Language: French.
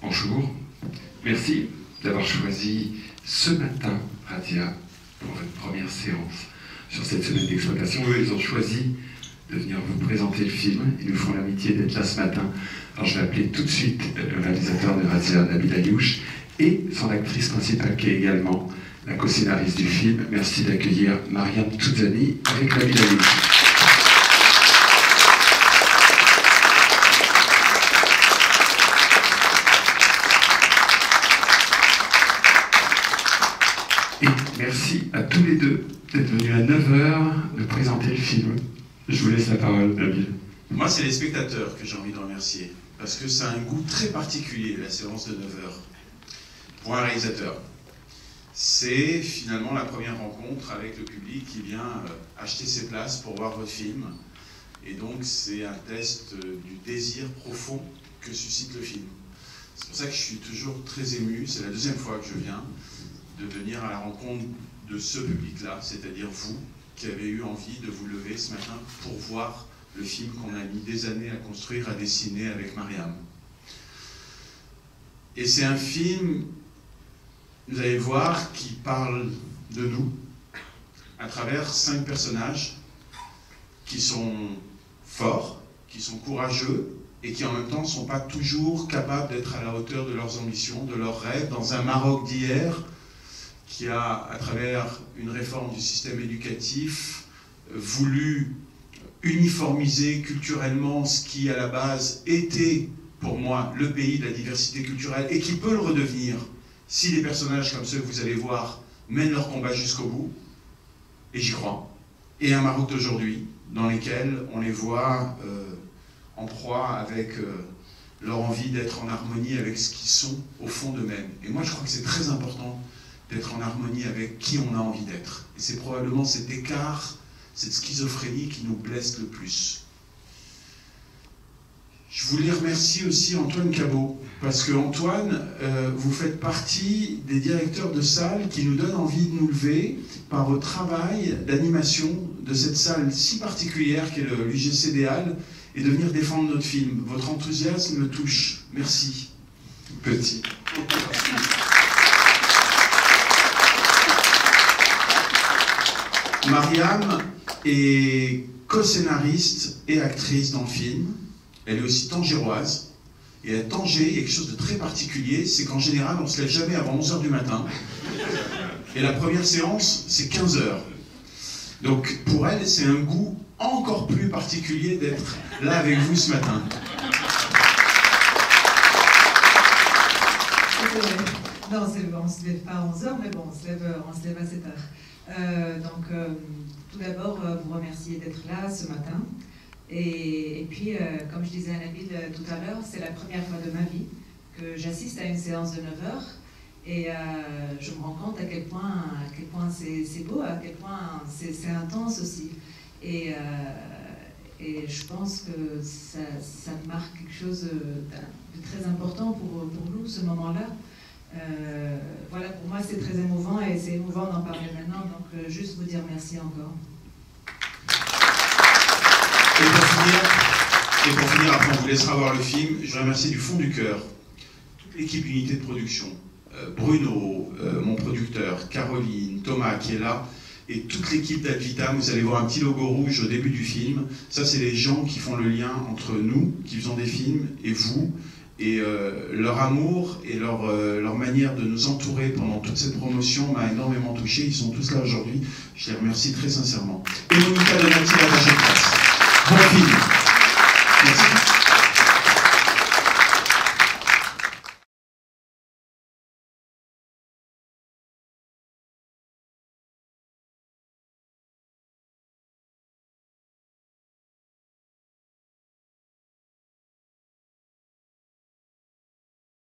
Bonjour, merci d'avoir choisi ce matin Radia pour votre première séance sur cette semaine d'exploitation. Eux, ils ont choisi de venir vous présenter le film. Ils nous font l'amitié d'être là ce matin. Alors je vais appeler tout de suite le réalisateur de Radia, Nabil Ayouch, et son actrice principale qui est également la co-scénariste du film. Merci d'accueillir Mariam Touzani avec Nabil Ayouch. Et merci à tous les deux d'être venus à 9h de présenter le film. Je vous laisse la parole, Nabil. Moi, c'est les spectateurs que j'ai envie de remercier, parce que ça a un goût très particulier, la séance de 9h. Pour un réalisateur, c'est finalement la première rencontre avec le public qui vient acheter ses places pour voir votre film. Et donc, c'est un test du désir profond que suscite le film. C'est pour ça que je suis toujours très ému, c'est la deuxième fois que je viens, de venir à la rencontre de ce public-là, c'est-à-dire vous, qui avez eu envie de vous lever ce matin pour voir le film qu'on a mis des années à construire, à dessiner avec Mariam. Et c'est un film, vous allez voir, qui parle de nous, à travers 5 personnages qui sont forts, qui sont courageux, et qui en même temps ne sont pas toujours capables d'être à la hauteur de leurs ambitions, de leurs rêves, dans un Maroc d'hier, qui a, à travers une réforme du système éducatif, voulu uniformiser culturellement ce qui, à la base, était, pour moi, le pays de la diversité culturelle, et qui peut le redevenir si des personnages comme ceux que vous allez voir mènent leur combat jusqu'au bout, et j'y crois. Et un Maroc d'aujourd'hui, dans lequel on les voit en proie avec leur envie d'être en harmonie avec ce qu'ils sont au fond d'eux-mêmes. Et moi, je crois que c'est très important d'être en harmonie avec qui on a envie d'être. Et c'est probablement cet écart, cette schizophrénie qui nous blesse le plus. Je voulais remercier aussi Antoine Cabot, parce que Antoine, vous faites partie des directeurs de salles qui nous donnent envie de nous lever par votre travail d'animation de cette salle si particulière qu'est l'UGC des Halles, et de venir défendre notre film. Votre enthousiasme me touche. Merci. Petit. Mariam est co-scénariste et actrice dans le film. Elle est aussi tangéroise. Et à Tanger, il y a quelque chose de très particulier, c'est qu'en général, on ne se lève jamais avant 11h du matin. Et la première séance, c'est 15h. Donc pour elle, c'est un goût encore plus particulier d'être là avec vous ce matin. Non, on ne se lève pas à 11h, mais bon, on se lève à 7h. Tout d'abord, vous remercier d'être là ce matin. Et puis, comme je disais à Nabil tout à l'heure, c'est la première fois de ma vie que j'assiste à une séance de 9h. Et je me rends compte à quel point c'est beau, à quel point c'est intense aussi. Et je pense que ça marque quelque chose de très important pour nous, ce moment-là. Voilà, pour moi c'est très émouvant et c'est émouvant d'en parler maintenant, donc juste vous dire merci encore. Et pour finir, après on vous laissera voir le film, je remercie du fond du cœur toute l'équipe d'unité de production, Bruno, mon producteur, Caroline, Thomas qui est là, et toute l'équipe d'Advitam. Vous allez voir un petit logo rouge au début du film. Ça, c'est les gens qui font le lien entre nous, qui faisons des films, et vous. Et leur amour et leur manière de nous entourer pendant toute cette promotion m'a énormément touché. Ils sont tous là aujourd'hui. Je les remercie très sincèrement. Et Monica Donati, attaché de presse. Bon film. Merci.